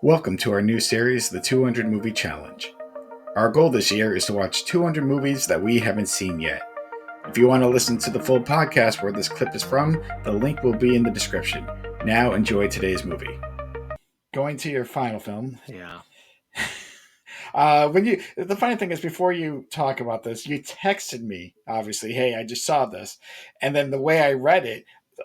Welcome to our new series, The 200 Movie Challenge. Our goal this year is to watch 200 movies that we haven't seen yet. If you want to listen to the full podcast where this clip is from, the link will be in the description. Now enjoy today's movie. Going to your final film. Yeah. The funny thing is, before you talk about this, you texted me, obviously, hey, I just saw this. And then the way I read it,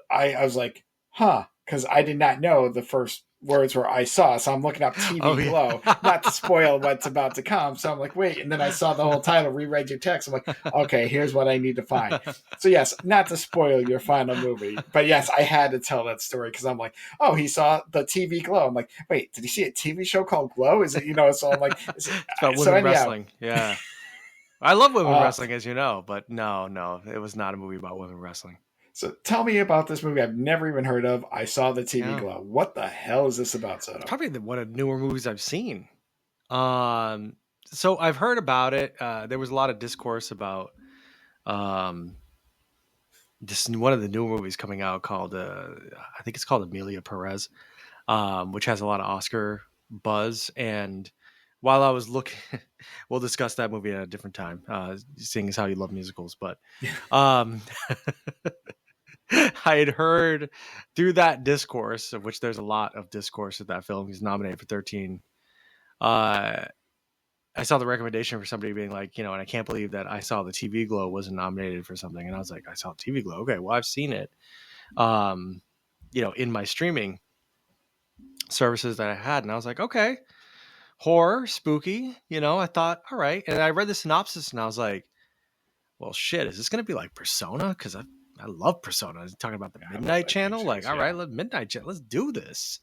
I was like, huh, because I did not know the first words were I saw. So I'm looking up TV Glow, not to spoil what's about to come. So I'm like, wait. And then I saw the whole title, reread your text. I'm like, okay, here's what I need to find. So yes, not to spoil your final movie, but yes, I had to tell that story because I'm like, oh, he saw the TV Glow. I'm like, wait, did he see a TV show called Glow? Is it, so I'm like, it's about women wrestling. Yeah. I love women wrestling, as you know, but no, it was not a movie about women wrestling. So tell me about this movie I've never even heard of. I saw the TV Glow. What the hell is this about, Soto? It's probably one of the newer movies I've seen. So I've heard about it. There was a lot of discourse about this one of the newer movies coming out called I think it's called Amelia Perez, which has a lot of Oscar buzz. And while I was looking, we'll discuss that movie at a different time, seeing as how you love musicals. But I had heard through that discourse, of which there's a lot of discourse at that film. He's nominated for 13. I saw the recommendation for somebody being like, and I can't believe that I saw the TV Glow wasn't nominated for something. And I was like, I saw TV Glow. Okay, well, I've seen it, in my streaming services that I had. And I was like, okay, horror, spooky, I thought, all right. And I read the synopsis and I was like, well, shit, is this going to be like Persona? Because I love Persona. Talking about the Midnight Channel. Like, all right, Midnight Channel. Let's do this.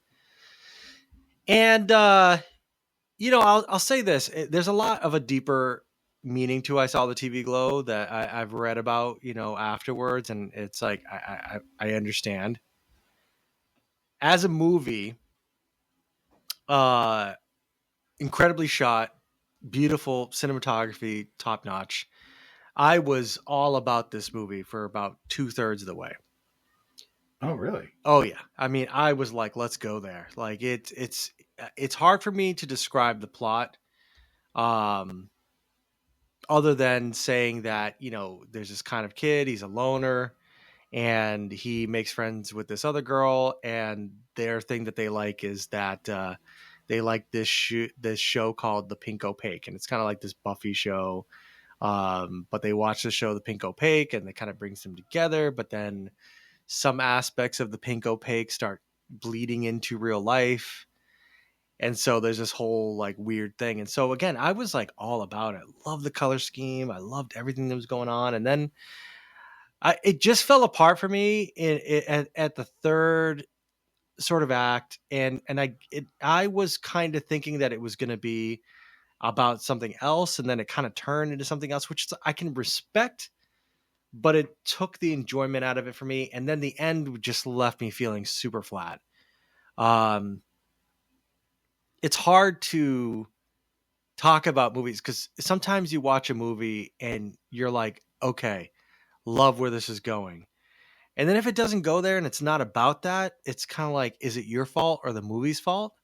And, I'll say this. There's a lot of a deeper meaning to I Saw the TV Glow that I've read about, afterwards. And it's like, I understand. As a movie, incredibly shot, beautiful cinematography, top notch. I was all about this movie for about 2/3 of the way. Oh, really? Oh, yeah. I mean, I was like, let's go there. Like it's hard for me to describe the plot. Other than saying that, there's this kind of kid, he's a loner, and he makes friends with this other girl, and their thing that they like is that they like this show called The Pink Opaque, and it's kind of like this Buffy show. But they watch the show The Pink Opaque, and it kind of brings them together. But then some aspects of The Pink Opaque start bleeding into real life. And so there's this whole like weird thing. And so again, I was like all about it. I loved the color scheme. I loved everything that was going on. And then it just fell apart for me at the third sort of act. And I was kind of thinking that it was going to be about something else. And then it kind of turned into something else, which I can respect, but it took the enjoyment out of it for me. And then the end just left me feeling super flat. It's hard to talk about movies because sometimes you watch a movie and you're like, okay, love where this is going. And then if it doesn't go there and it's not about that, it's kind of like, is it your fault or the movie's fault?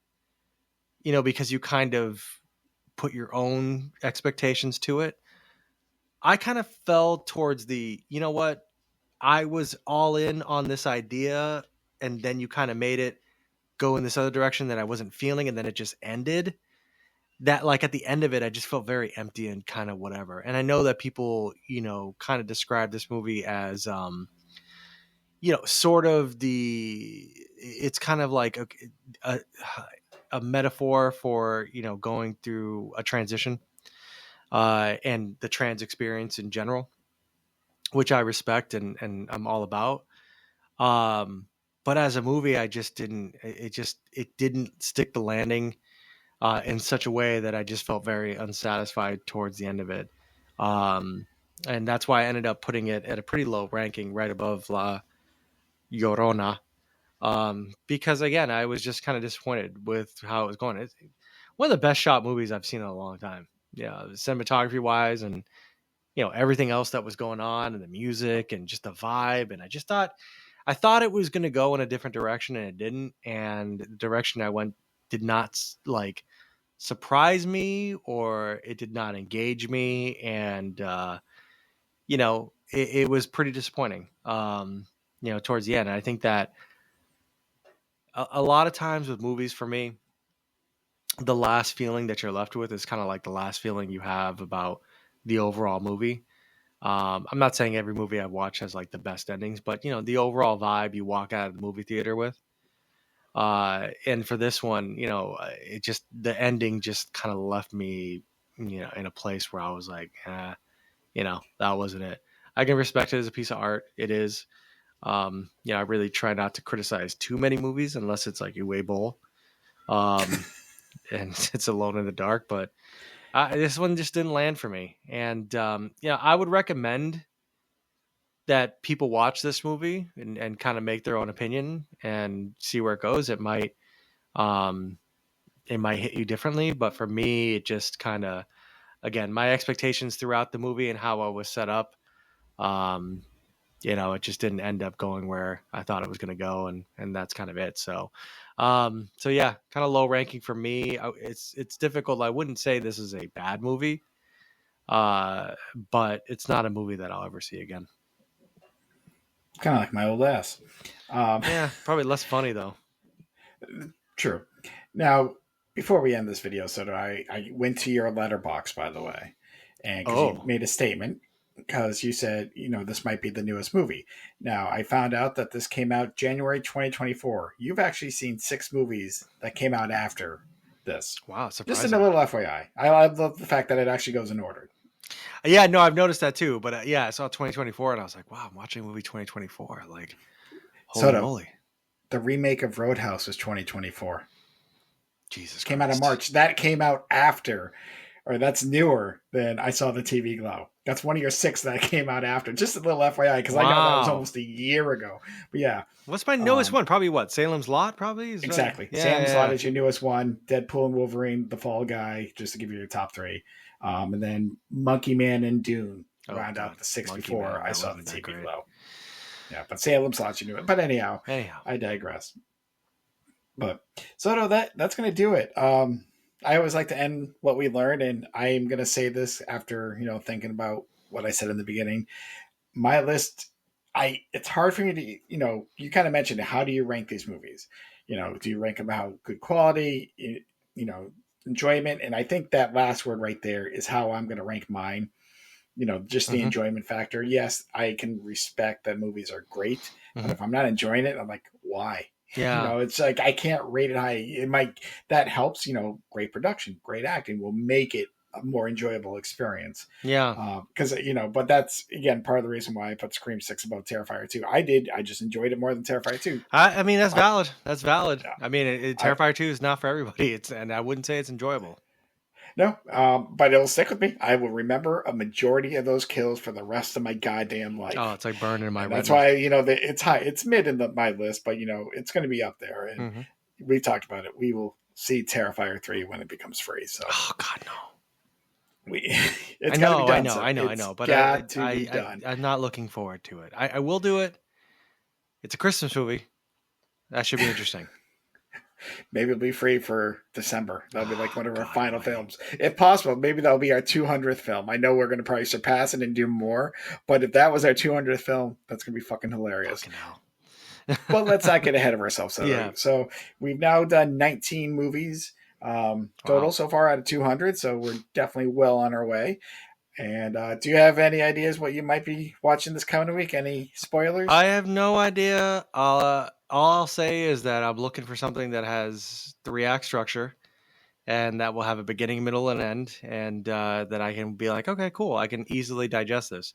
Because you kind of put your own expectations to it. I kind of fell towards I was all in on this idea, and then you kind of made it go in this other direction that I wasn't feeling, and then it just ended. That like at the end of it, I just felt very empty and kind of whatever. And I know that people, kind of describe this movie as, sort of it's kind of like a metaphor for, going through a transition and the trans experience in general, which I respect and I'm all about. But as a movie, I just didn't, it didn't stick the landing in such a way that I just felt very unsatisfied towards the end of it. And that's why I ended up putting it at a pretty low ranking right above La Llorona. Because again, I was just kind of disappointed with how it was going. It's one of the best shot movies I've seen in a long time. Yeah, cinematography wise, and everything else that was going on, and the music, and just the vibe. And I just thought, I thought it was going to go in a different direction and it didn't. And the direction I went did not like surprise me, or it did not engage me. And, it was pretty disappointing, towards the end. I think that a lot of times with movies for me, the last feeling that you're left with is kind of like the last feeling you have about the overall movie. I'm not saying every movie I've watched has like the best endings, but the overall vibe you walk out of the movie theater with. And for this one, it just the ending just kind of left me, in a place where I was like, that wasn't it. I can respect it as a piece of art. It is. I really try not to criticize too many movies unless it's like Uwe Boll, and it's Alone in the Dark. But this one just didn't land for me. And I would recommend that people watch this movie and kind of make their own opinion and see where it goes. Um, it might hit you differently, but for me, it just kind of, again, my expectations throughout the movie and how I was set up, um, it just didn't end up going where I thought it was going to go, and that's kind of it. So yeah, kind of low ranking for me. It's difficult. I wouldn't say this is a bad movie, but it's not a movie that I'll ever see again. Kind of like my old ass. Yeah, probably less funny though. True. Now, before we end this video, Soto, I went to your letterbox, by the way, and because you Oh, made a statement, because you said, this might be the newest movie. Now, I found out that this came out January 2024. You've actually seen 6 movies that came out after this. wow, Just in a surprising. little FYI. I love the fact that it actually goes in order. Yeah, no, I've noticed that too. But yeah, I saw 2024 and I was like, wow, I'm watching a movie 2024. Like, holy Soto, moly. the remake of Roadhouse was 2024. Jesus Came out in Christ. March. That came out after, or that's newer than I Saw the TV Glow. That's one of your 6 that came out after. Just a little FYI, because I know that was Wow. almost a year ago. But yeah, What's my newest um, one? Probably what? Salem's Lot, probably? Is that? exactly. Yeah, Sam's Lot yeah. is your newest one. Deadpool and Wolverine, The Fall Guy, just to give you your top 3. And then Monkey Man and Dune Oh, round God. out the 6 Monkey before Man. I That Saw the wasn't that TV great. Glow. Yeah, but Salem's Lot you knew it. But anyhow, Anyhow. I digress. But Soto, that's gonna do it. I always like to end what we learned, and I am gonna say this after thinking about what I said in the beginning. My list, I it's hard for me to you kind of mentioned it. How do you rank these movies? Do you rank them how good quality, you know, enjoyment? And I think that last word right there is how I'm gonna rank mine. Just the Mm-hmm. enjoyment factor. Yes, I can respect that movies are great, but Mm-hmm. if I'm not enjoying it, I'm like, why? Yeah. It's like I can't rate it high. It might that helps. Great production, great acting will make it a more enjoyable experience. Yeah. Because but that's again part of the reason why I put Scream 6 above Terrifier 2. I did. I just enjoyed it more than Terrifier 2. I mean, that's I, valid. That's valid. yeah, I mean, I Terrifier 2 is not for everybody. And I wouldn't say it's enjoyable. no, but it'll stick with me. I will remember a majority of those kills for the rest of my goddamn Oh, life. it's like burning in my And that's retina. why it's high. It's mid in my list, but it's going to be up there. And Mm-hmm. we talked about it. We will see Terrifier 3 when it becomes free. So Oh, God, no. we I it's got to be know, I done. know, So I know, I it's know. But got to be done. I'm not looking forward to it. I will do it. It's a Christmas movie. That should be interesting. Maybe it'll be free for December. That'll be like Oh, one of our God, final no way. films. If possible, maybe that'll be our 200th film. I know we're going to probably surpass it and do more, but if that was our 200th film, that's going to be fucking hilarious. Fucking hell. But let's not get ahead of ourselves. Yeah. So we've now done 19 movies total Wow. so far out of 200. So we're definitely well on our way. And do you have any ideas what you might be watching this coming week? Any spoilers? I have no idea. All I'll say is that I'm looking for something that has 3 act structure and that will have a beginning, middle, and end, and that I can be like, okay, cool. I can easily digest this.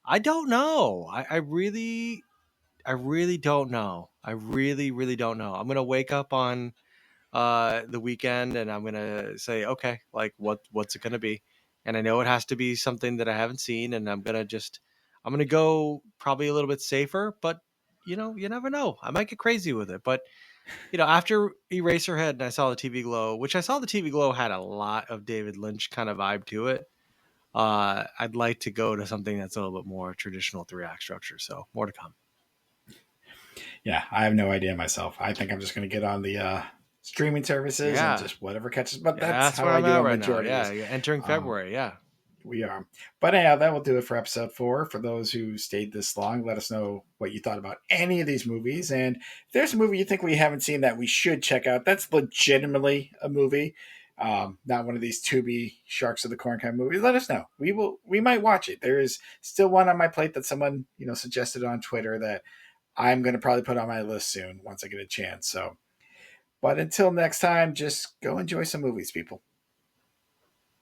I don't know. I really don't know. I really, really don't know. I'm gonna wake up on the weekend and I'm gonna say, okay, like what's it gonna be? And I know it has to be something that I haven't seen, and I'm gonna go probably a little bit safer, but you never know. I might get crazy with it. But after Eraserhead and I saw the TV Glow, which I saw the TV Glow had a lot of David Lynch kind of vibe to it. I'd like to go to something that's a little bit more traditional 3 act structure. So more to come. Yeah, I have no idea myself. I think I'm just going to get on the streaming services and Yeah. just whatever catches. But Yeah, that's that's how where I I'm do at a right now. majority of Yeah, this. you're entering Um, February. Yeah. we are. But anyhow, that will do it for episode 4. For those who stayed this long, let us know what you thought about any of these movies. And if there's a movie you think we haven't seen that we should check out, that's legitimately a movie. Not one of these Tubi Sharks of the Corn kind of movies. Let us know. We might watch it. There is still one on my plate that someone suggested on Twitter that I'm going to probably put on my list soon once I get a chance. So, but until next time, just go enjoy some movies, people.